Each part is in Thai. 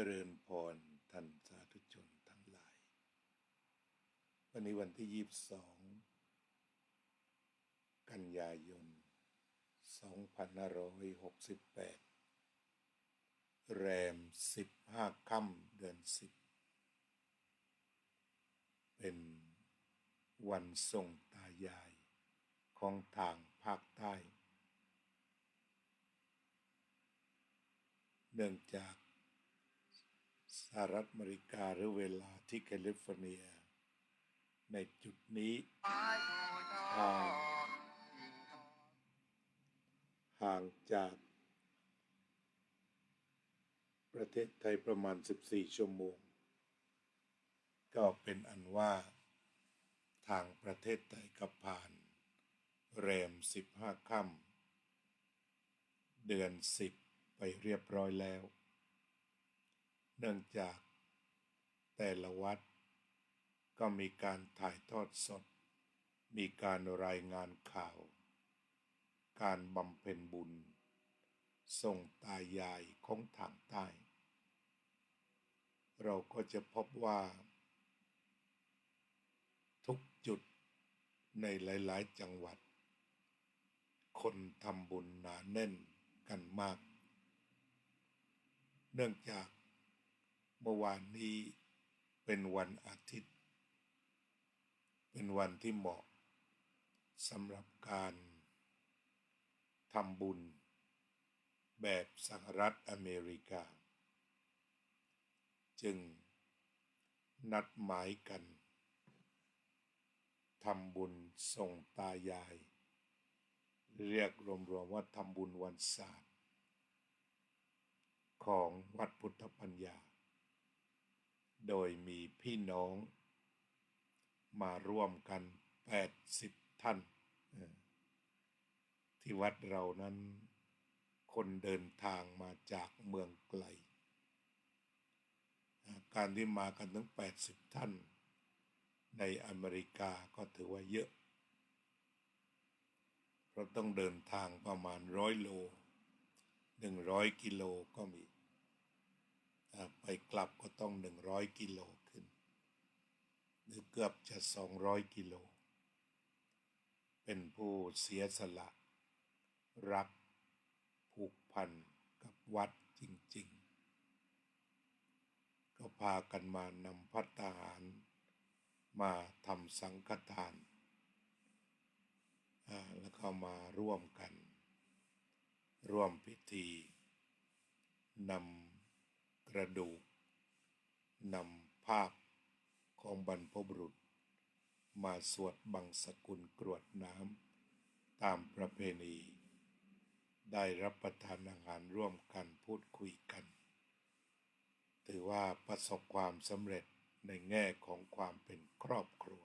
ริญพรท่านสาธุชนทั้งหลายวันนี้วันที่22กันยายน2568แรม15ค่ำเดือน10เป็นวันส่งตายายของทางภาคใต้เนื่องจากสหรัฐอเมริกาหรือเวลาที่แคลิฟอร์เนียในจุดนี้ห่างจากประเทศไทยประมาณ14ชั่วโมงก็เป็นอันว่าทางประเทศไทยก็ผ่านแรม15ค่ำเดือน10ไปเรียบร้อยแล้วเนื่องจากแต่ละวัดก็มีการถ่ายทอดสดมีการรายงานข่าวการบำเพ็ญบุญส่งตายายของทางใต้เราก็จะพบว่าทุกจุดในหลายๆจังหวัดคนทำบุญหนาแน่นกันมากเนื่องจากเมื่อวานนี้เป็นวันอาทิตย์เป็นวันที่เหมาะสำหรับการทำบุญแบบสหรัฐอเมริกาจึงนัดหมายกันทำบุญส่งตายายเรียกรวมๆว่าทำบุญวันศาสตร์ของวัดพุทธปัญญาโดยมีพี่น้องมาร่วมกัน80ท่านที่วัดเรานั้นคนเดินทางมาจากเมืองไกลการที่มากันถึง80ท่านในอเมริกาก็ถือว่าเยอะเพราะต้องเดินทางประมาณ100 โล100 กิโลก็มีไปกลับก็ต้อง100 กิโลขึ้นหรือเกือบจะ200 กิโลเป็นผู้เสียสละรักผูกพันกับวัดจริงๆก็พากันมานำภัตตาหารมาทำสังฆทานแล้วก็มาร่วมกันร่วมพิธีนำกระดูกนำภาพของบรรพบุรุษมาสวดบังสกุลกรวดน้ำตามประเพณีได้รับประทานอาหารร่วมกันพูดคุยกันถือว่าประสบความสำเร็จในแง่ของความเป็นครอบครัว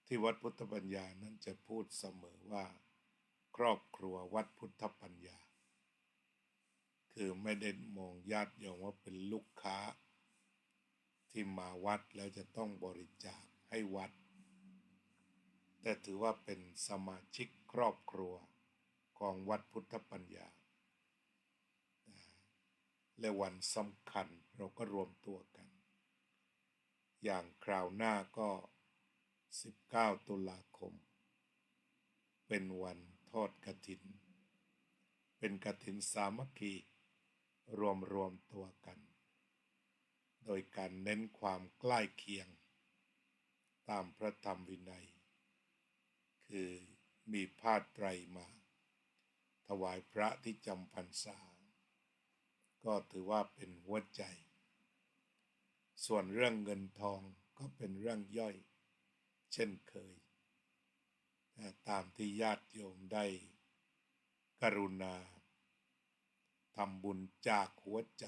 ที่วัดพุทธปัญญานั้นจะพูดเสมอว่าครอบครัววัดพุทธปัญญาคือไม่ได้มองญาติโยมว่าเป็นลูกค้าที่มาวัดแล้วจะต้องบริจาคให้วัดแต่ถือว่าเป็นสมาชิกครอบครัวของวัดพุทธปัญญาและวันสำคัญเราก็รวมตัวกันอย่างคราวหน้าก็19 ตุลาคมเป็นวันทอดกฐินเป็นกฐินสามัคคีรวมตัวกันโดยการเน้นความใกล้เคียงตามพระธรรมวินัยคือมีผ้าไตรมาถวายพระที่จำพรรษาก็ถือว่าเป็นหัวใจส่วนเรื่องเงินทองก็เป็นเรื่องย่อยเช่นเคยตามที่ญาติโยมได้กรุณาทำบุญจากหัวใจ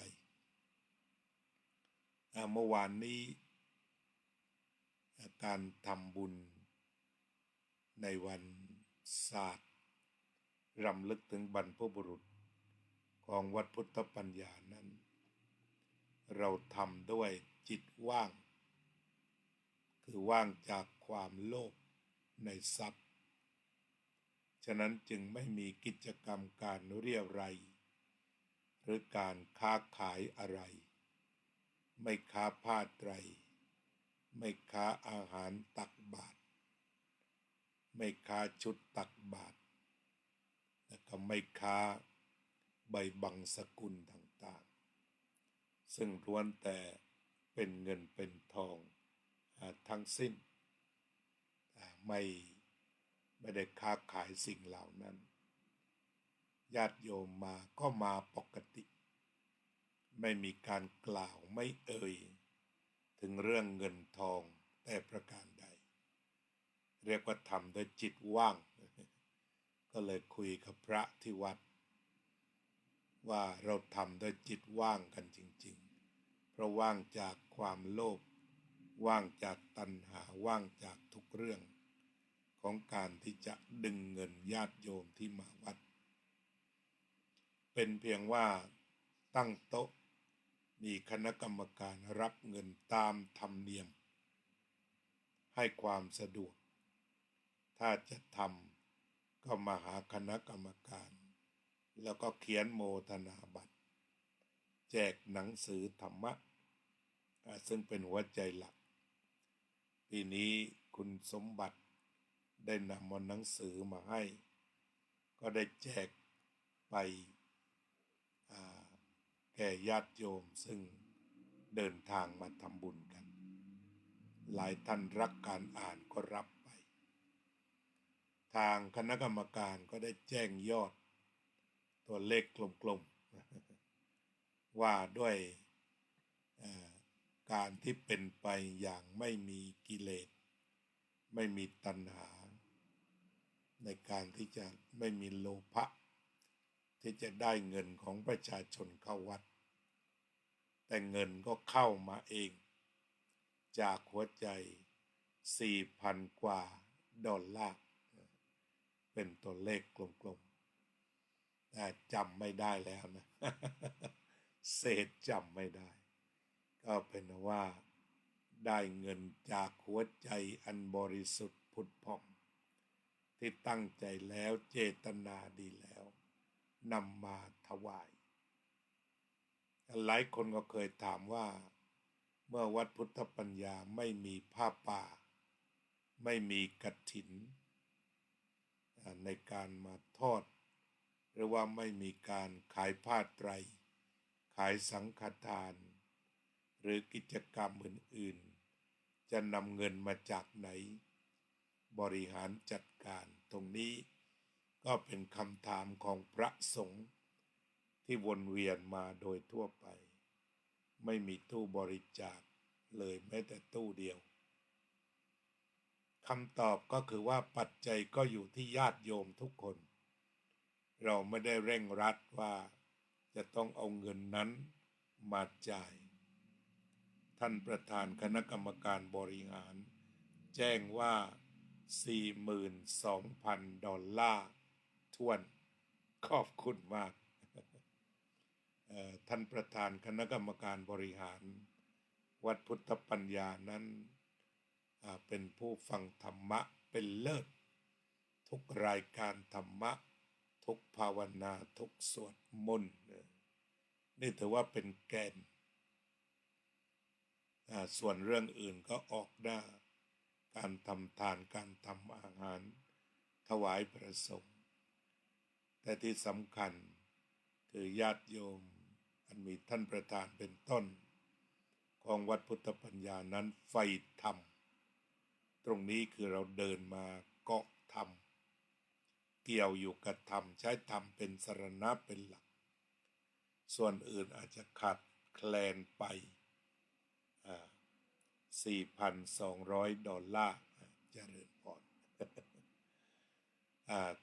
เมื่อวานนี้การทำบุญในวันศาสตร์รำลึกถึงบรรพบุรุษของวัดพุทธปัญญานั้นเราทำด้วยจิตว่างคือว่างจากความโลภในทรัพย์ฉะนั้นจึงไม่มีกิจกรรมการเรี่ยวไร รือการค้าขายอะไรไม่ค้าผ้าไตรไม่ค้าอาหารตักบาตรไม่ค้าชุดตักบาตรและก็ไม่ค้าใบบังสกุลต่างๆซึ่งล้วนแต่เป็นเงินเป็นทองทั้งสิ้นไม่ได้ค้าขายสิ่งเหล่านั้นญาติโยมมาก็มาปกติไม่มีการกล่าวไม่เอ่ยถึงเรื่องเงินทองแต่ประการใดเรียกว่าทำด้วยจิตว่างก็เลยคุยกับพระที่วัดว่าเราทำด้วยจิตว่างกันจริงๆเพราะว่างจากความโลภว่างจากตัณหาว่างจากทุกเรื่องของการที่จะดึงเงินญาติโยมที่มาวัดเป็นเพียงว่าตั้งโต๊ะมีคณะกรรมการรับเงินตามธรรมเนียมให้ความสะดวกถ้าจะทำก็มาหาคณะกรรมการแล้วก็เขียนโมทนาบัตรแจกหนังสือธรรมะซึ่งเป็นหัวใจหลักปีนี้คุณสมบัติได้นำหนังสือมาให้ก็ได้แจกไปแก่ญาติโยมซึ่งเดินทางมาทำบุญกันหลายท่านรักการอ่านก็รับไปทางคณะกรรมการก็ได้แจ้งยอดตัวเลขกลมๆว่าด้วยการที่เป็นไปอย่างไม่มีกิเลสไม่มีตัณหาในการที่จะไม่มีโลภะที่จะได้เงินของประชาชนเข้าวัดแต่เงินก็เข้ามาเองจากหัวใจ 4,000 กว่าดอลลาร์เป็นตัวเลขกลมๆแต่จำไม่ได้แล้วนะ เศษจำไม่ได้ก็เป็นว่าได้เงินจากหัวใจอันบริสุทธิ์ผุดผ่องที่ตั้งใจแล้วเจตนาดีแล้วนำมาถวายหลายคนก็เคยถามว่าเมื่อวัดพุทธปัญญาไม่มีผ้าป่าไม่มีกฐินในการมาทอดหรือว่าไม่มีการขายผ้าไตรขายสังฆทานหรือกิจกรรมอื่นๆจะนำเงินมาจากไหนบริหารจัดการตรงนี้ก็เป็นคำถามของพระสงฆ์ที่วนเวียนมาโดยทั่วไปไม่มีตู้บริจาคเลยแม้แต่ตู้เดียวคำตอบก็คือว่าปัจจัยก็อยู่ที่ญาติโยมทุกคนเราไม่ได้เร่งรัดว่าจะต้องเอาเงินนั้นมาจ่ายท่านประธานคณะกรรมการบริหารแจ้งว่า 42,000 ดอลลาร์ถ้วนขอบคุณมากท่านประธานคณะกรรมการบริหารวัดพุทธปัญญานั้นเป็นผู้ฟังธรรมะเป็นเลิศทุกรายการธรรมะทุกภาวนาทุกสวดมนต์นี่ถือว่าเป็นแกนส่วนเรื่องอื่นก็ออกหน้าการทำทานการทำอาหารถวายพระสงฆ์แต่ที่สำคัญคือญาติโยมอันมีท่านประธานเป็นต้นของวัดพุทธปัญญานั้นใฝ่ธรรมตรงนี้คือเราเดินมาเกาะธรรมเกี่ยวอยู่กับธรรมใช้ธรรมเป็นสรณะเป็นหลักส่วนอื่นอาจจะขาดแคลนไป4,200 ดอลลาร์เจริญพร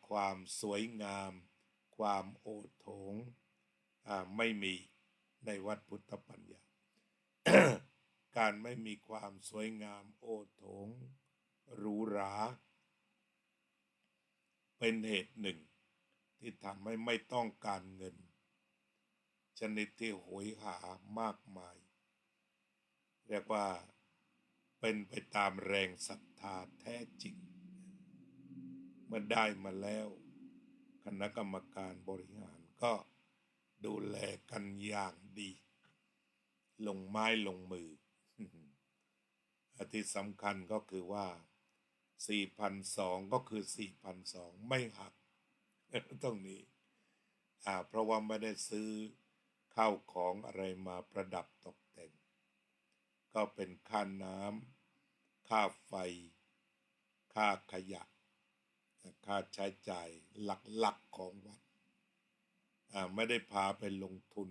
ความสวยงามความโอโถงไม่มีในวัดพุทธปัญญา การไม่มีความสวยงามโอโถงหรูหราเป็นเหตุหนึ่งที่ทำให้ไม่ต้องการเงินชนิดที่โหยหามากมายเรียกว่าเป็นไปตามแรงศรัทธาแท้จริงเมื่อได้มาแล้วคณะกรรมการบริหารก็ ดูแลกันอย่างดี ลงไม้ลงมือ ที่สำคัญก็คือว่า 4,200 ก็คือ 4,200 ไม่หัก ตรงนี้เพราะว่าไม่ได้ซื้อข้าวของอะไรมาประดับตกแต่ง ก็เป็นค่าน้ำค่าไฟค่าขยะค่าใช้จ่ายหลักๆของวัดไม่ได้พาไปลงทุน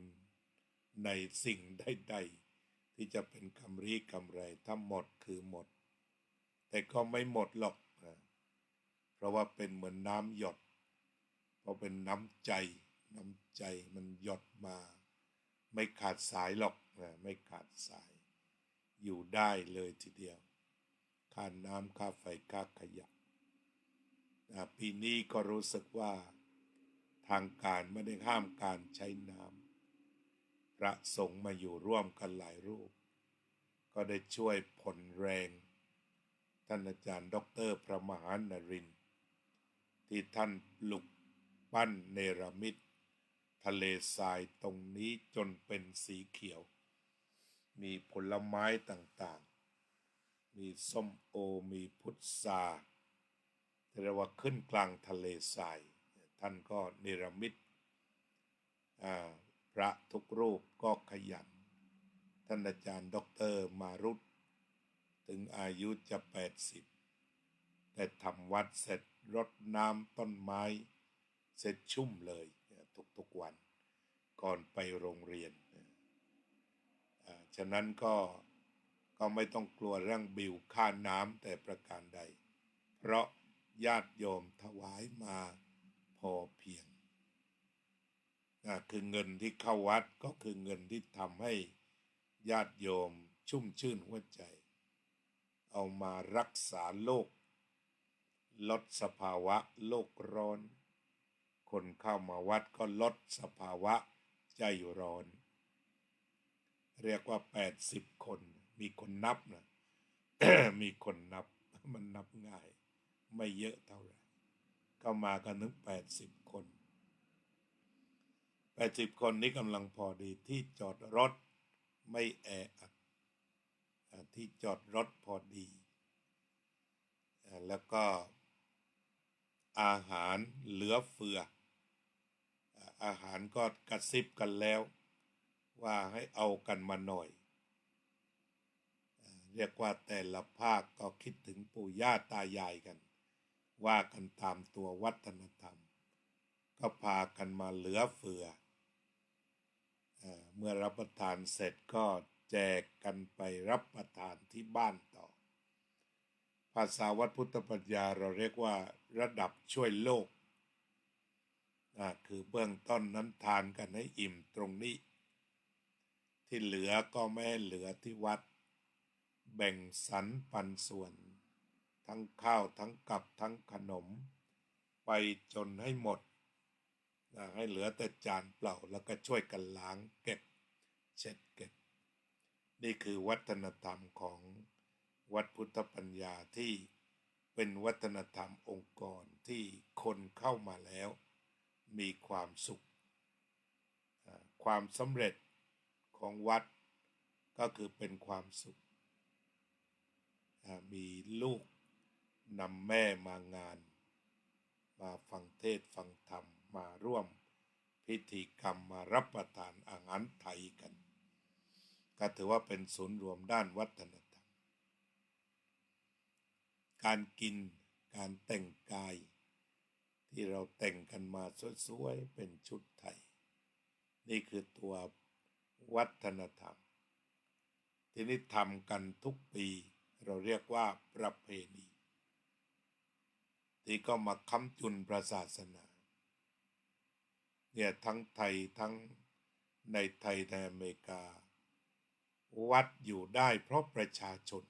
ในสิ่งใดๆที่จะเป็นกำไรถ้าหมดคือหมดแต่ก็ไม่หมดหรอกเพราะว่าเป็นเหมือนน้ำหยดเพราะเป็นน้ำใจมันหยดมาไม่ขาดสายหรอกไม่ขาดสายอยู่ได้เลยทีเดียวค่าน้ำค่าไฟค่าขยะปีนี้ก็รู้สึกว่าทางการไม่ได้ห้ามการใช้น้ำพระสงฆ์มาอยู่ร่วมกันหลายรูปก็ได้ช่วยผ่อนแรงท่านอาจารย์ดร.พระมหานรินทร์ที่ท่านปลุกปั้นเนรมิตทะเลทรายตรงนี้จนเป็นสีเขียวมีผลไม้ต่างๆมีส้มโอมีพุทราเรียกว่าขึ้นกลางทะเลทรายท่านก็เนรมิตพระทุกรูปก็ขยันท่านอาจารย์ดร.มารุตถึงอายุจะ80แต่ทำวัดเสร็จรดน้ำต้นไม้เสร็จชุ่มเลยทุกวันก่อนไปโรงเรียนฉะนั้นก็ไม่ต้องกลัวเรื่องบิลค่าน้ำแต่ประการใดเพราะญาติโยมถวายมาพอเพียงคือเงินที่เข้าวัดก็คือเงินที่ทำให้ญาติโยมชุ่มชื่นหัวใจเอามารักษาโลกลดสภาวะโลกร้อนคนเข้ามาวัดก็ลดสภาวะใจร้อนเรียกว่า80 คนมีคนนับนะ มีคนนับมันนับง่ายไม่เยอะเท่าไหร่ก็มากันถึง80 คนนี้กำลังพอดีที่จอดรถไม่แออัดที่จอดรถพอดีแล้วก็อาหารเหลือเฟืออาหารก็กระซิบกันแล้วว่าให้เอากันมาหน่อยเรียกว่าแต่ละภาคก็คิดถึงปู่ย่าตายายกันว่ากันตามตัววัฒนธรรมก็พากันมาเหลือเฟือเมื่อรับประทานเสร็จก็แจกกันไปรับประทานที่บ้านต่อภาษาวัดพุทธปัญญาเราเรียกว่าระดับช่วยโลกคือเบื้องต้นนั้นทานกันให้อิ่มตรงนี้ที่เหลือก็ไม่ให้เหลือที่วัดแบ่งสรรปันส่วนทั้งข้าวทั้งกับทั้งขนมไปจนให้หมดให้เหลือแต่จานเปล่าแล้วก็ช่วยกันล้างเก็บเช็ดเก็บนี่คือวัฒนธรรมของวัดพุทธปัญญาที่เป็นวัฒนธรรมองค์กรที่คนเข้ามาแล้วมีความสุขความสำเร็จของวัดก็คือเป็นความสุขมีลูกนำแม่มางานมาฟังเทศน์ฟังธรรมมาร่วมพิธีกรรมมารับประทานอาหารไทยกันก็ถือว่าเป็นศูนย์รวมด้านวัฒนธรรมการกินการแต่งกายที่เราแต่งกันมาสวยๆเป็นชุดไทยนี่คือตัววัฒนธรรมที่นี่ทำกันทุกปีเราเรียกว่าประเพณีที่ก็มาค้ำจุนพระศาสนาเนี่ยทั้งไทยทั้งในไทยในอเมริกาวัดอยู่ได้เพราะประชาชน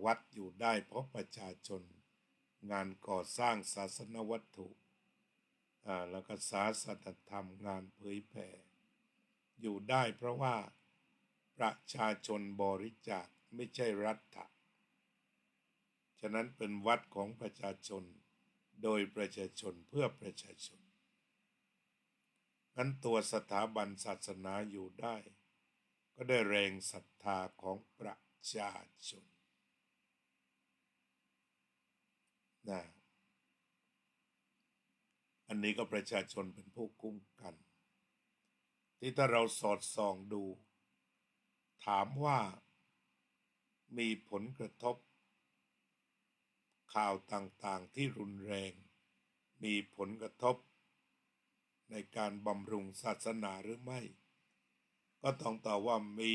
วัดอยู่ได้เพราะประชาชนงานก่อสร้างศาสนวัตถุแล้วก็ศาสนธรรมงานเผยแผ่อยู่ได้เพราะว่าประชาชนบริจาคไม่ใช่รัฐะฉะนั้นเป็นวัดของประชาชนโดยประชาชนเพื่อประชาชน งั้นตัวสถาบันศาสนาอยู่ได้ก็ได้แรงศรัทธาของประชาชนนะอันนี้ก็ประชาชนเป็นผู้คุ้มกัน ที่ถ้าเราสอดส่องดูถามว่ามีผลกระทบข่าวต่างๆที่รุนแรงมีผลกระทบในการบำรุงศาสนาหรือไม่ก็ต้องตอบว่ามี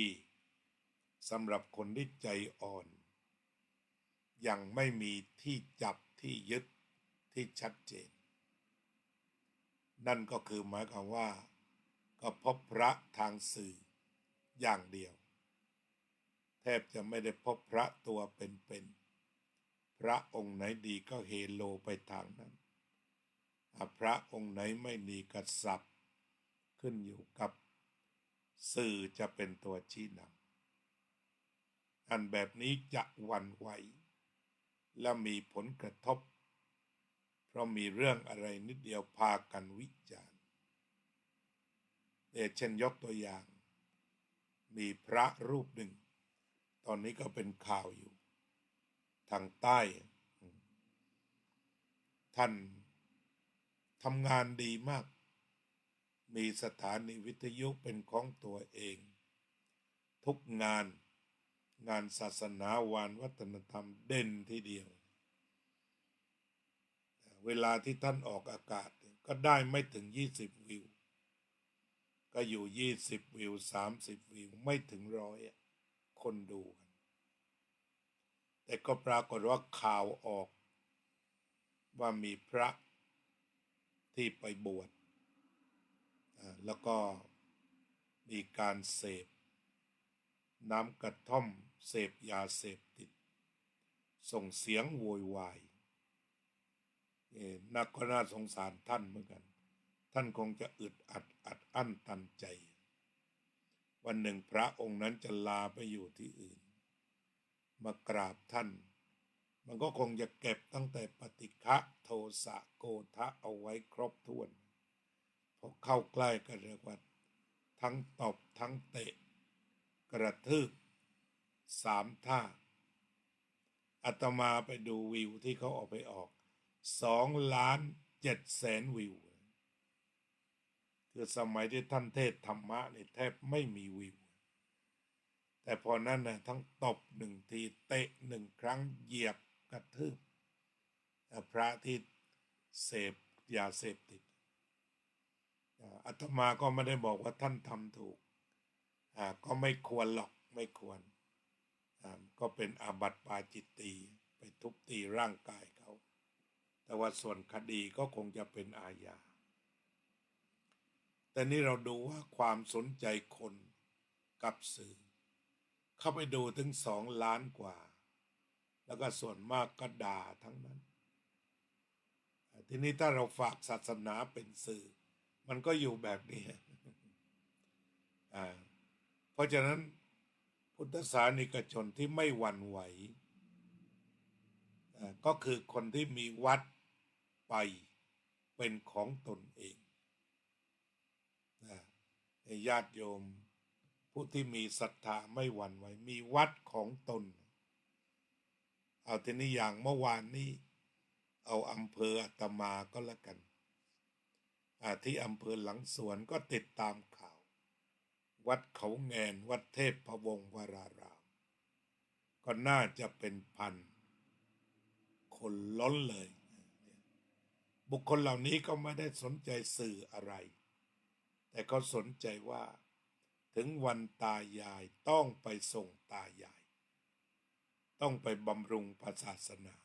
สำหรับคนที่ใจอ่อนยังไม่มีที่จับที่ยึดที่ชัดเจนนั่นก็คือหมายความว่าก็พบพระทางสื่ออย่างเดียวแทบจะไม่ได้พบพระตัวเป็นๆพระองค์ไหนดีก็เฮโลไปทางนั้นพระองค์ไหนไม่ดีก็สับขึ้นอยู่กับสื่อจะเป็นตัวชี้นำอันแบบนี้จะหวั่นไหวและมีผลกระทบเพราะมีเรื่องอะไรนิดเดียวพากันวิจารณ์เช่นยกตัวอย่างมีพระรูปหนึ่งตอนนี้ก็เป็นข่าวอยู่ทางใต้ท่านทำงานดีมากมีสถานีวิทยุเป็นของตัวเองทุกงานศาสนาวานวัฒนธรรมเด่นทีเดียวเวลาที่ท่านออกอากาศก็ได้ไม่ถึง20วิวก็อยู่20วิว30วิวไม่ถึง100คนดูกันแต่ก็ปรากฏว่าข่าวออกว่ามีพระที่ไปบวชแล้วก็มีการเสพน้ำกระท่อมเสพยาเสพติดส่งเสียงโวยวายนักก็น่าสงสารท่านเหมือนกันท่านคงจะอึดอัดอั้นตันใจวันหนึ่งพระองค์นั้นจะลาไปอยู่ที่อื่นมากราบท่านมันก็คงจะเก็บตั้งแต่ปฏิฆะโทสะโกฏะเอาไว้ครบถ้วนพอเข้าใกล้ก็เรียกว่าทั้งตบทั้งเตะกระทืบ3 ท่าอาตมาไปดูวิวที่เขาไปออก2,700,000วิวคือสมัยที่ท่านเทศธรรมะนี่แทบไม่มีวิวแต่พอนั้นนะทั้งตบ1 ทีเตะ1 ครั้งเหยียบกระทืบพระที่เสพยาเสพติดอาตมาก็ไม่ได้บอกว่าท่านทำถูกก็ไม่ควรหรอกไม่ควรก็เป็นอาบัติปาจิตตีไปทุบตีร่างกายเขาแต่ว่าส่วนคดีก็คงจะเป็นอาญาแต่นี่เราดูว่าความสนใจคนกับสื่อเข้าไปดูถึง2 ล้านกว่าแล้วก็ส่วนมากก็ด่าทั้งนั้นทีนี้ถ้าเราฝากศาสนาเป็นสื่อมันก็อยู่แบบนี้เพราะฉะนั้นพุทธศาสนิกชนที่ไม่หวั่นไหวก็คือคนที่มีวัดไปเป็นของตนเองญาติโยมผู้ที่มีศรัทธาไม่หวั่นไหวมีวัดของตนเอาทีนี้อย่างเมื่อวานนี้เอาอำเภออาตมาก็แล้วกันที่อำเภอหลังสวนก็ติดตามข่าววัดเขาแงนวัดเทพพวงศ์วรารามก็น่าจะเป็นพันคนล้นเลยบุคคลเหล่านี้ก็ไม่ได้สนใจสื่ออะไรแต่เขาสนใจว่าถึงวันตายายต้องไปส่งตายายต้องไปบำรุงศาสนา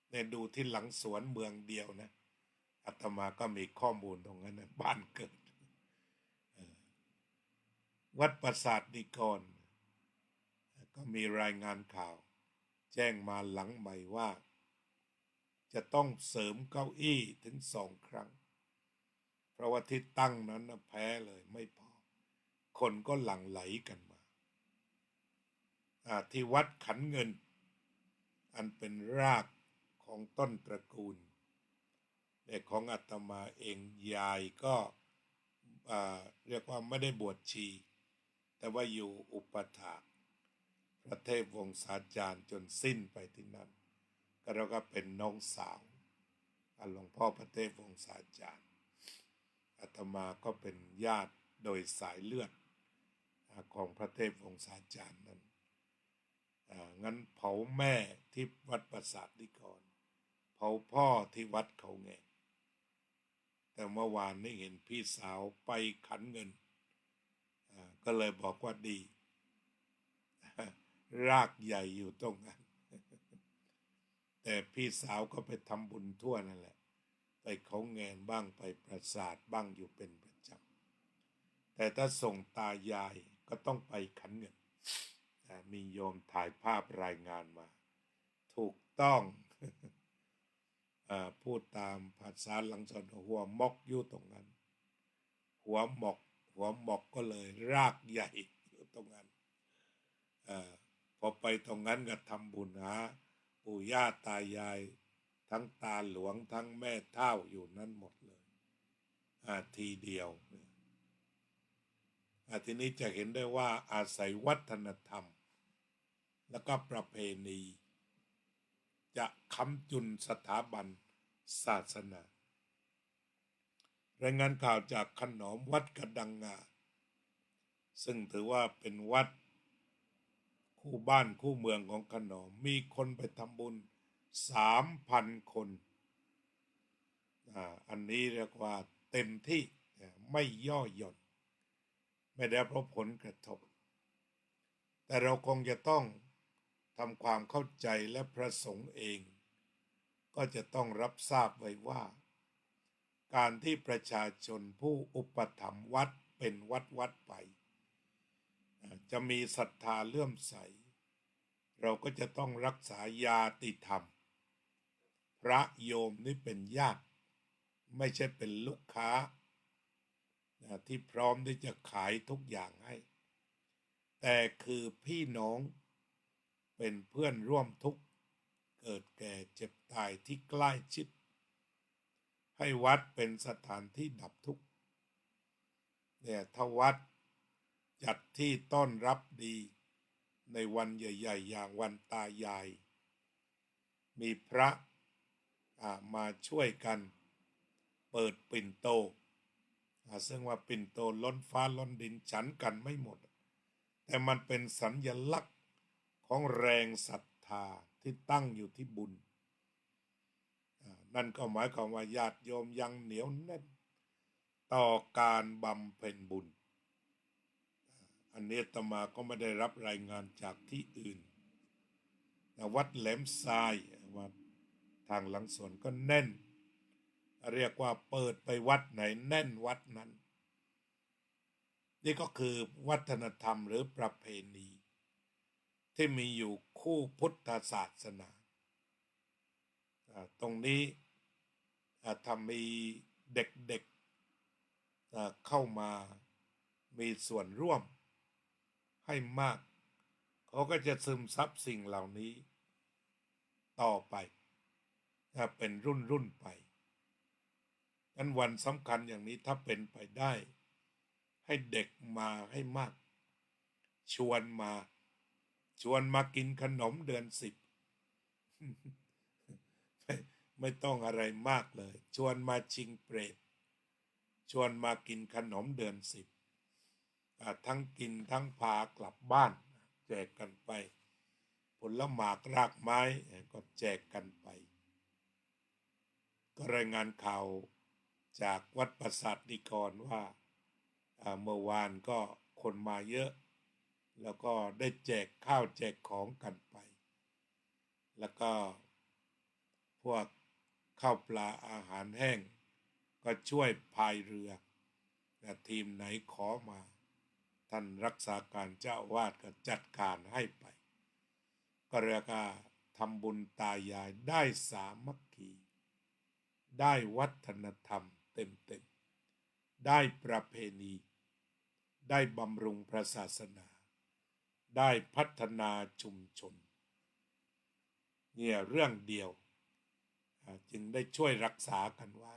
เนี่ยดูที่หลังสวนเมืองเดียวนะอาตมาก็มีข้อมูลตรงนั้นนะบ้านเกิดวัดปราสาทนิกรก็มีรายงานข่าวแจ้งมาหลังใหม่ว่าจะต้องเสริมเก้าอี้ถึง2 ครั้งเพราะว่าที่ตั้งนั้นแพ้เลยไม่พอคนก็หลั่งไหลกันมาที่วัดขันเงินอันเป็นรากของต้นตระกูลแต่ของอาตมาเองยายก็ เรียกว่าไม่ได้บวชชีแต่ว่าอยู่อุปถากพระเทพวงศาจารย์จนสิ้นไปที่นั่นก็เราก็เป็นน้องสาวหลวงพ่อพระเทพวงศาจารย์อาตมาก็เป็นญาติโดยสายเลือดของพระเทพวงศาจารย์นั้นงั้นเผาแม่ที่วัดปราสาทนิกรเผาพ่อที่วัดเขาแงะแต่เมื่อวานนี้เห็นพี่สาวไปขันเงินก็เลยบอกว่าดี รากใหญ่อยู่ตรงนั้น แต่พี่สาวก็ไปทำบุญทั่วนั่นแหละไปเขาแงนบ้างไปปราสาทบ้างอยู่เป็นประจำแต่ถ้าส่งตายายก็ต้องไปขันเงินมีโยมถ่ายภาพรายงานมาถูกต้อง พูดตามภาษาหลังสนหัวมอกอยู่ตรงนั้นหัวหมอกก็เลยรากใหญ่อยู่ตรงนั้นพอไปตรงนั้นก็ทำบุญหาปู่ย่าตายายทั้งตาหลวงทั้งแม่เฒ่าอยู่นั้นหมดเลยทีเดียวทีนี้จะเห็นได้ว่าอาศัยวัฒนธรรมแล้วก็ประเพณีจะค้ำจุนสถาบันศาสนารายงานข่าวจากขนอมวัดกระดังงาซึ่งถือว่าเป็นวัดคู่บ้านคู่เมืองของขนอมมีคนไปทำบุญ 3,000 คนอันนี้เรียกว่าเต็มที่ไม่ย่อหย่อนไม่ได้รับผลกระทบแต่เราคงจะต้องทำความเข้าใจและพระสงฆ์เองก็จะต้องรับทราบไว้ว่าการที่ประชาชนผู้อุปถัมภ์วัดเป็นวัดไปจะมีศรัทธาเลื่อมใสเราก็จะต้องรักษาญาติธรรมพระโยมนี่เป็นญาติไม่ใช่เป็นลูกค้าที่พร้อมที่จะขายทุกอย่างให้แต่คือพี่น้องเป็นเพื่อนร่วมทุกข์เกิดแก่เจ็บตายที่ใกล้ชิดให้วัดเป็นสถานที่ดับทุกข์เนี่ยถ้าวัดจัดที่ต้อนรับดีในวันใหญ่ๆอย่างวันตายายมีพระมาช่วยกันเปิดปิ่นโตซึ่งว่าปิ่นโตล้นฟ้าล้นดินฉันกันไม่หมดแต่มันเป็นสัญลักษณ์ของแรงศรัทธาที่ตั้งอยู่ที่บุญนั่นก็หมายความว่าญาติโยมยังเหนียวแน่นต่อการบำเพ็ญบุญอันนี้อาตมาก็ไม่ได้รับรายงานจากที่อื่นวัดแหลมทรายวัดทางหลังสวนก็แน่นเรียกว่าเปิดไปวัดไหนแน่นวัดนั้นนี่ก็คือวัฒนธรรมหรือประเพณีที่มีอยู่คู่พุทธศาสนาตรงนี้ถ้ามีเด็กๆเข้ามามีส่วนร่วมให้มากเขาก็จะซึมซับสิ่งเหล่านี้ต่อไปเป็นรุ่นไปงั้นวันสำคัญอย่างนี้ถ้าเป็นไปได้ให้เด็กมาให้มากชวนมากินขนมเดือน10 ไม่ต้องอะไรมากเลยชวนมาชิงเปรตชวนมากินขนมเดือน10ทั้งกินทั้งพากลับบ้านแจกกันไปผลหมากรากไม้ก็แจกกันไปก็รายงานข่าวจากวัดปราสาทนิกรว่าเมื่อวานก็คนมาเยอะแล้วก็ได้แจกข้าวแจกของกันไปแล้วก็พวกข้าวปลาอาหารแห้งก็ช่วยพายเรือทีมไหนขอมาท่านรักษาการเจ้าอาวาสก็จัดการให้ไปก็เรียกว่าทำบุญตายายได้สามัคคีได้วัฒนธรรมเต็มได้ประเพณีได้บำรุงพระศาสนาได้พัฒนาชุมชนเนี่ยเรื่องเดียวจึงได้ช่วยรักษากันไว้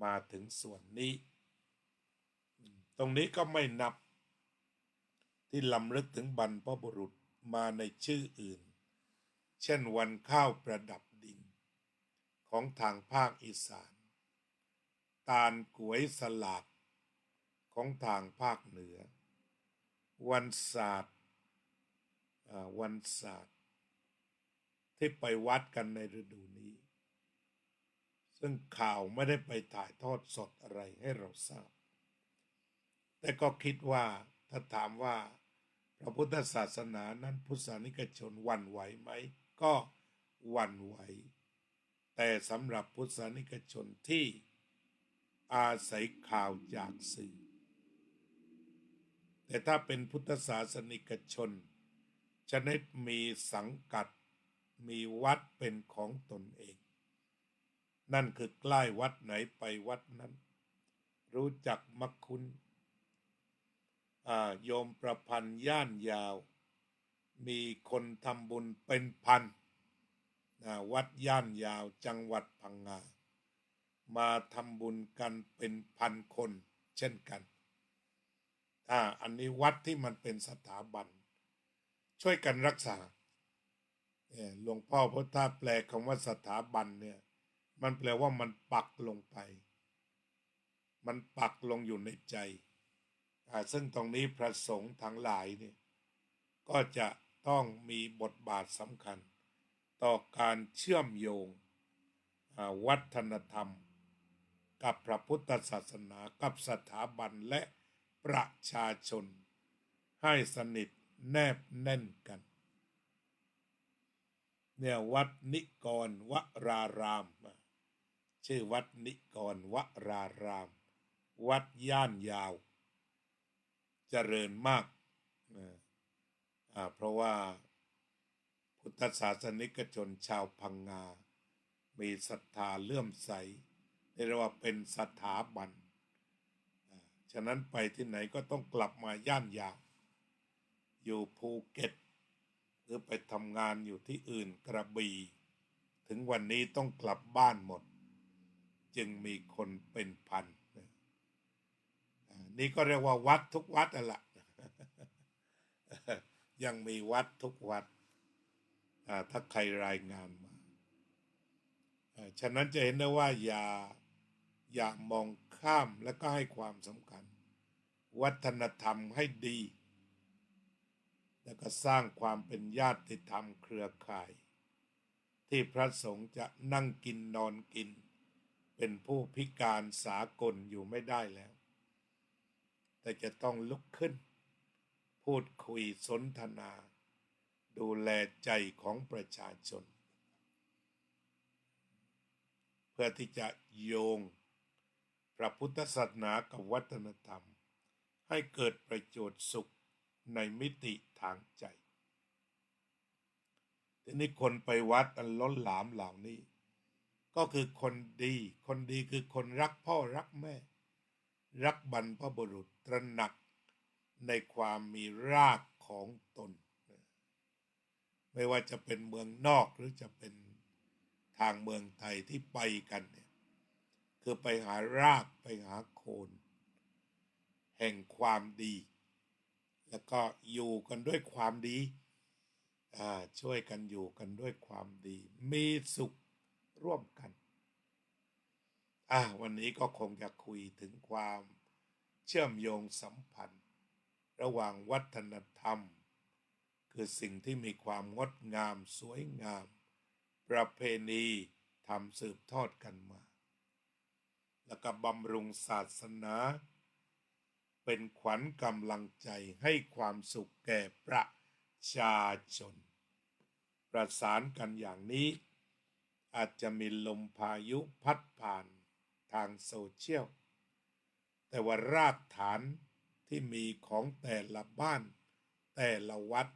มาถึงส่วนนี้ ตรงนี้ก็ไม่นับที่ลำลึกถึงบรรพบุรุษมาในชื่ออื่นเช่นวันข้าวประดับดินของทางภาคอีสานตาลก๋วยสลากของทางภาคเหนือวันศาสตร์วันศาสตร์ที่ไปวัดกันในฤดูนี้ซึ่งข่าวไม่ได้ไปถ่ายทอดสดอะไรให้เราทราบแต่ก็คิดว่าถ้าถามว่าพระพุทธศาสนานั้นพุทธศาสนิกชนหวั่นไหวไหมก็หวั่นไหวแต่สำหรับพุทธศาสนิกชนที่อาศัยข่าวจากสื่อแต่ถ้าเป็นพุทธศาสนิกชนชนิดมีสังกัดมีวัดเป็นของตนเองนั่นคือใกล้วัดไหนไปวัดนั้นรู้จักมักคุ้นโยมประพันธ์ย่านยาวมีคนทำบุญเป็นพันวัดย่านยาวจังหวัดพังงามาทำบุญกันเป็นพันคนเช่นกันอันนี้วัดที่มันเป็นสถาบันช่วยกันรักษาหลวงพ่อพุทธาแปลคำว่าสถาบันเนี่ยมันแปลว่ามันปักลงไปมันปักลงอยู่ในใจซึ่งตรงนี้พระสงฆ์ทั้งหลายเนี่ยก็จะต้องมีบทบาทสำคัญต่อการเชื่อมโยงวัฒนธรรมกับพระพุทธศาสนากับสถาบันและประชาชนให้สนิทแนบแน่นกันเนี่ยวัดนิกรวรารามชื่อวัดนิกรวรารามวัดย่านยาวเจริญมากเพราะว่าพุทธศาสนิกชนชาวพังงามีศรัทธาเลื่อมใสเรียกว่าเป็นสถาบันฉะนั้นไปที่ไหนก็ต้องกลับมาย่านยาวอยู่ภูเก็ตหรือไปทำงานอยู่ที่อื่นกระบี่ถึงวันนี้ต้องกลับบ้านหมดจึงมีคนเป็นพันนี่ก็เรียกว่าวัดทุกวัดนั่นแหละ ยังมีวัดทุกวัดถ้าใครรายงานมาฉะนั้นจะเห็นได้ว่าอย่ามองข้ามและก็ให้ความสำคัญวัฒนธรรมให้ดีแล้วก็สร้างความเป็นญาติธรรมเครือข่ายที่พระสงฆ์จะนั่งกินนอนกินเป็นผู้พิการสากลอยู่ไม่ได้แล้วแต่จะต้องลุกขึ้นพูดคุยสนทนาดูแลใจของประชาชนเพื่อที่จะโยงพระพุทธศาสนากับวัฒนธรรมให้เกิดประโยชน์สุขในมิติทางใจทีนี้คนไปวัดอันล้นหลามเหล่านี้ก็คือคนดีคือคนรักพ่อรักแม่รักบรรพบุรุษตระหนักในความมีรากของตนไม่ว่าจะเป็นเมืองนอกหรือจะเป็นทางเมืองไทยที่ไปกันเนี่ยคือไปหารากไปหาโคนแห่งความดีแล้วก็อยู่กันด้วยความดีช่วยกันอยู่กันด้วยความดีมีสุขร่วมกันวันนี้ก็คงจะคุยถึงความเชื่อมโยงสัมพันธ์ระหว่างวัฒนธรรมคือสิ่งที่มีความงดงามสวยงามประเพณีทำสืบทอดกันมาแล้วก็บำรุงศาสนาเป็นขวัญกำลังใจให้ความสุขแก่ประชาชนประสานกันอย่างนี้อาจจะมีลมพายุพัดผ่านทางโซเชียลแต่ว่ารากฐานที่มีของแต่ละบ้านแต่ละวัด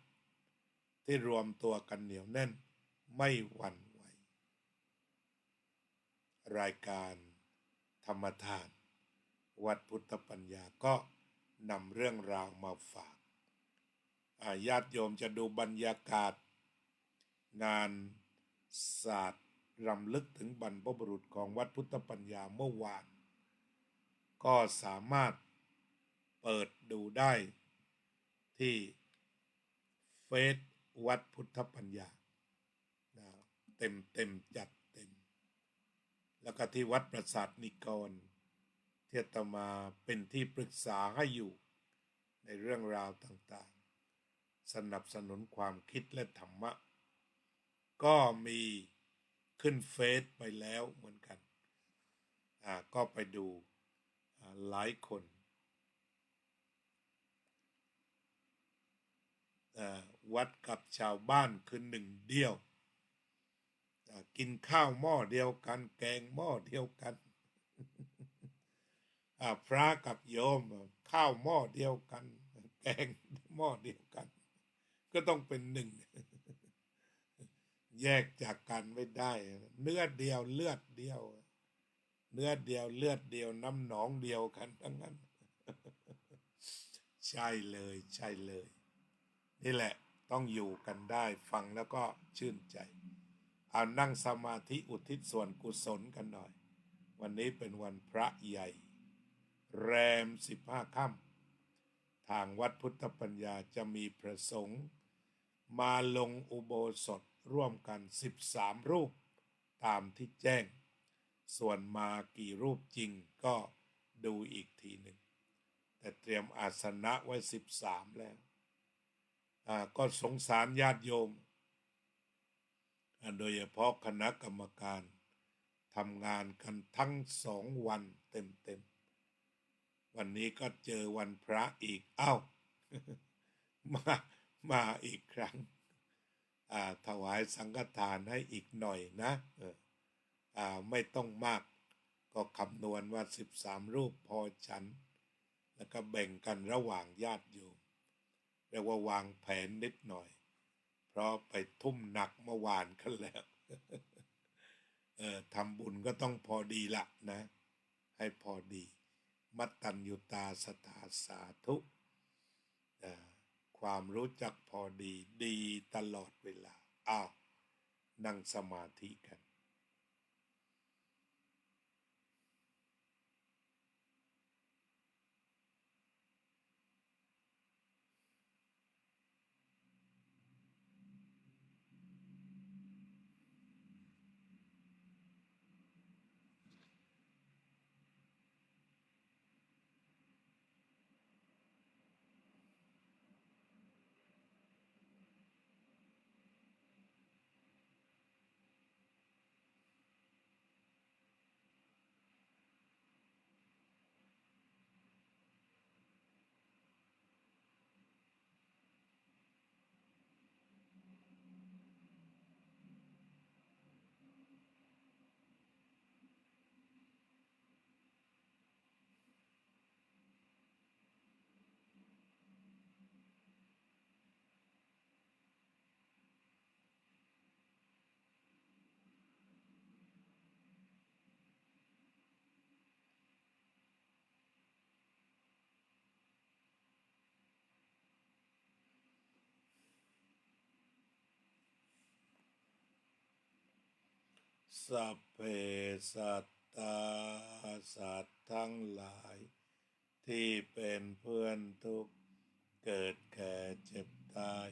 ที่รวมตัวกันเหนียวแน่นไม่หวั่นไหวรายการธรรมทานวัดพุทธปัญญาก็นำเรื่องราวมาฝากญาติโยมจะดูบรรยากาศงานศาสตร์รำลึกถึงบรรพบุรุษของวัดพุทธปัญญาเมื่อวานก็สามารถ ปิดดูได้ที่เฟซวัดพุทธปัญญาเต็มจัดเต็มแล้วก็ที่วัดประสาทนิกรที่อาตมาเป็นที่ปรึกษาให้อยู่ในเรื่องราวต่างๆสนับสนุนความคิดและธรรมะก็มีขึ้นเฟซไปแล้วเหมือนกันก็ไปดูหลายคนวัดกับชาวบ้านคือหนึ่งเดียวกินข้าวหม้อเดียวกันแกงหม้อเดียวกันพระกับโยมข้าวหม้อเดียวกันแกงหม้อเดียวกันก็ต้องเป็นหนึ่งแยกจากกันไม่ได้เนื้อเดียวเลือดเดียวเนื้อเดียวเลือดเดียวน้ำหนองเดียวกันทั้งนั้นใช่เลยใช่เลยนี่แหละต้องอยู่กันได้ฟังแล้วก็ชื่นใจเอานั่งสมาธิอุทิศส่วนกุศลกันหน่อยวันนี้เป็นวันพระใหญ่แรม15 ค่ำทางวัดพุทธปัญญาจะมีพระสงฆ์มาลงอุโบสถร่วมกัน13 รูปตามที่แจ้งส่วนมากี่รูปจริงก็ดูอีกทีหนึ่งแต่เตรียมอาสนะไว้13แล้วก็สงสารญาติโยมโดยเฉพาะคณะกรรมการทำงานกันทั้ง2 วันเต็มวันนี้ก็เจอวันพระอีกมาอีกครั้งถวายสังฆทานให้อีกหน่อยนะไม่ต้องมากก็คำนวณว่า13 รูปพอฉันแล้วก็แบ่งกันระหว่างญาติโยมเรียกว่าวางแผนนิดหน่อยเพราะไปทุ่มหนักเมื่อวานกันแล้วทำบุญก็ต้องพอดีละนะให้พอดีมัตตัญญูตาสตาสาธุความรู้จักพอดีดีตลอดเวลานั่งสมาธิกันสัพเพสัตตาสัตว์ทั้งหลายที่เป็นเพื่อนทุกข์เกิดแก่เจ็บตาย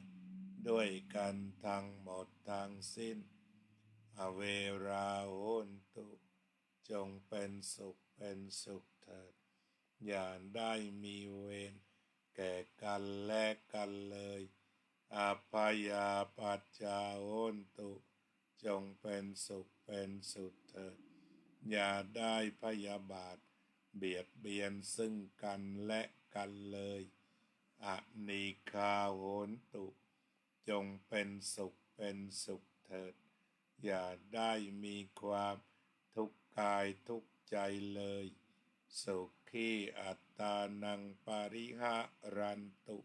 ด้วยกันทั้งหมดทั้งสิ้นอเวราโหนตุจงเป็นสุขเถิดอย่าได้มีเวรแก่กันและกันเลยอาพยาปัจจาโหนตุจงเป็นสุขเถิดอย่าได้พยาบาทเบียดเบียนซึ่งกันและกันเลยอนีฆาโหนตุจงเป็นสุขเถิดอย่าได้มีความทุกข์กายทุกข์ใจเลยสุขีอัตตานังปาริหะรันตุ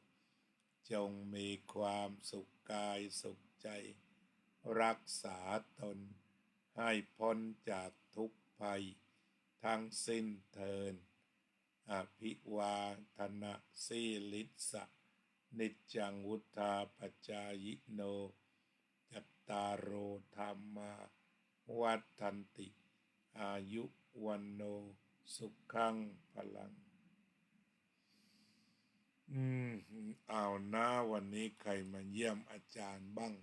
จงมีความสุขกายสุขใจรักษาตนให้พ้นจากทุกภัยทั้งสิ้นเทินอภิวาทนาสีลิสะนิจจังวุธาปจายโนจัตตารโอธรรมาวัฏันติอายุวันโนสุขังพลัง อืมเอานะวันนี้ใครมาเยี่ยมอาจารย์บ้าง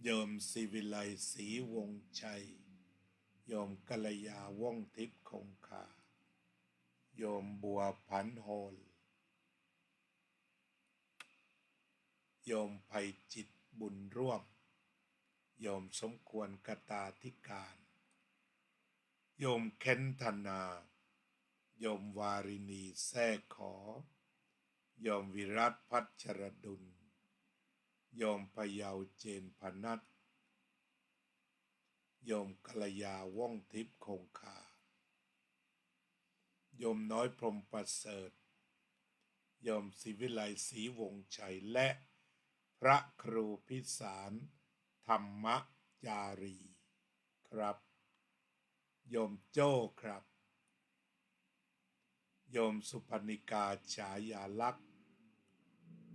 โยมศิวิไลศรีวงศ์ชัยโยมกัลยาว่องทิพย์คงคาโยมบัวผันโฮลโยมไพจิตบุญร่วมโยมสมควรกตาธิการโยมเค้นธนาโยมวาริณีแท้ขอโยมวิรัตพัชรดุลโยมพยาวเจนพนัทโยมกัลยาว่องทิพย์คงคาโยมน้อยพรหมประเสริฐโยมศิวิไลศรีวงศ์ชัยและพระครูพิสารธรรมจารีครับโยมโจ้ครับโยมสุพรรณิกาฉายาลักษณ์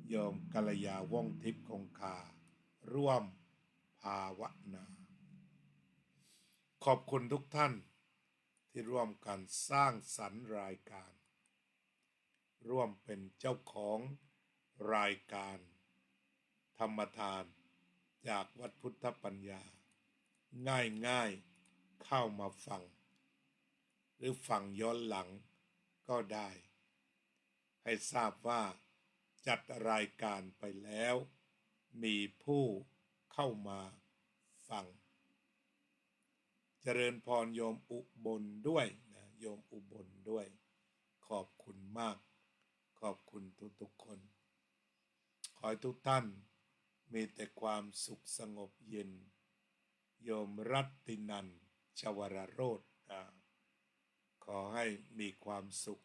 โยมกัลยาว่องทิพย์คงคาร่วมภาวนาขอบคุณทุกท่านที่ร่วมกันสร้างสรรค์รายการร่วมเป็นเจ้าของรายการธรรมทานจากวัดพุทธปัญญาง่ายๆเข้ามาฟังหรือฟังย้อนหลังก็ได้ให้ทราบว่าจัดรายการไปแล้วมีผู้เข้ามาฟังเจริญพรโยมอุบลด้วยนะโยมอุบลด้วยขอบคุณมากขอบคุณทุกคนขอให้ทุกท่านมีแต่ความสุขสงบเย็นโยมรัตตินันท์ชวรโรจน์ขอให้มีความสุข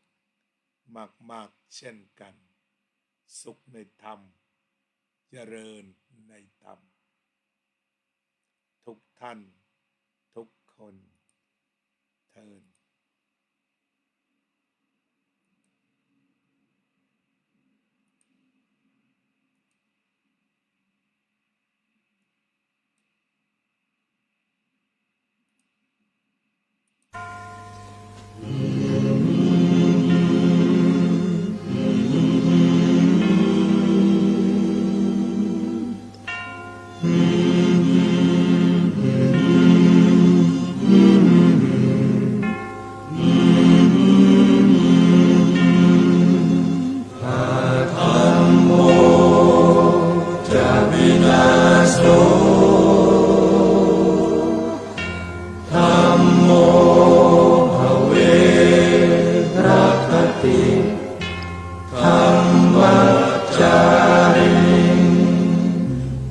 มากๆเช่นกันสุขในธรรมเจริญในธรรมทุกท่านทุกคนเทิน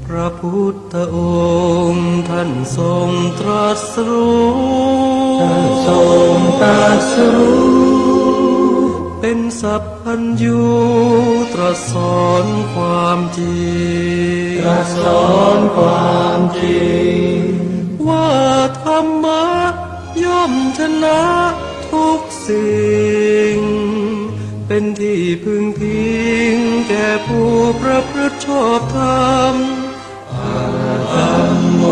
พระพุทธองค์ท่านทรงตรัสรู้เป็นสัพพัญญูตรัสสอนความจริงว่าธรรมะย่อมชนะทุกสิ่งเป็นที่พึงพิงแก่ผู้ประพฤติชอบธรรมธัมโม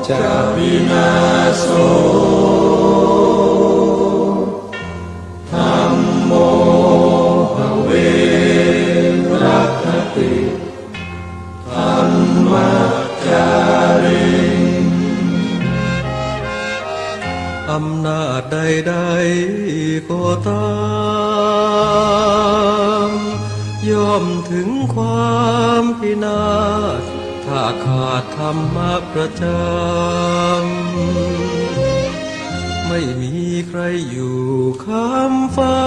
จะวินาโสธัมโมภเวรัคติธัมมัจจาริอำนาจใดๆก็ตามย่อมถึงความพินาศถ้าขาดธรรมะประจำไม่มีใครอยู่ค้ำฟ้า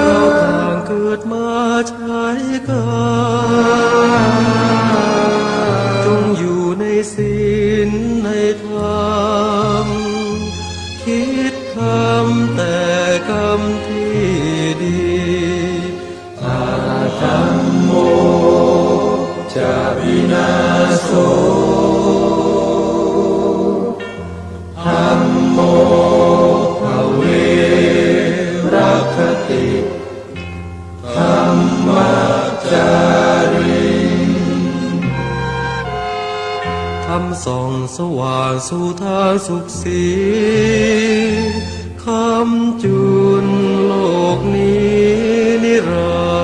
เราต่างเกิดมาใช้กันจงอยู่ในศีลในธรรมคิดทำแต่กรรมที่ดีธัมโมจะวินาโสธัมโมภเวรัคติธัม ำส่องสว่างสู่ทางสุขสีคำจุนโลกนี้นิรั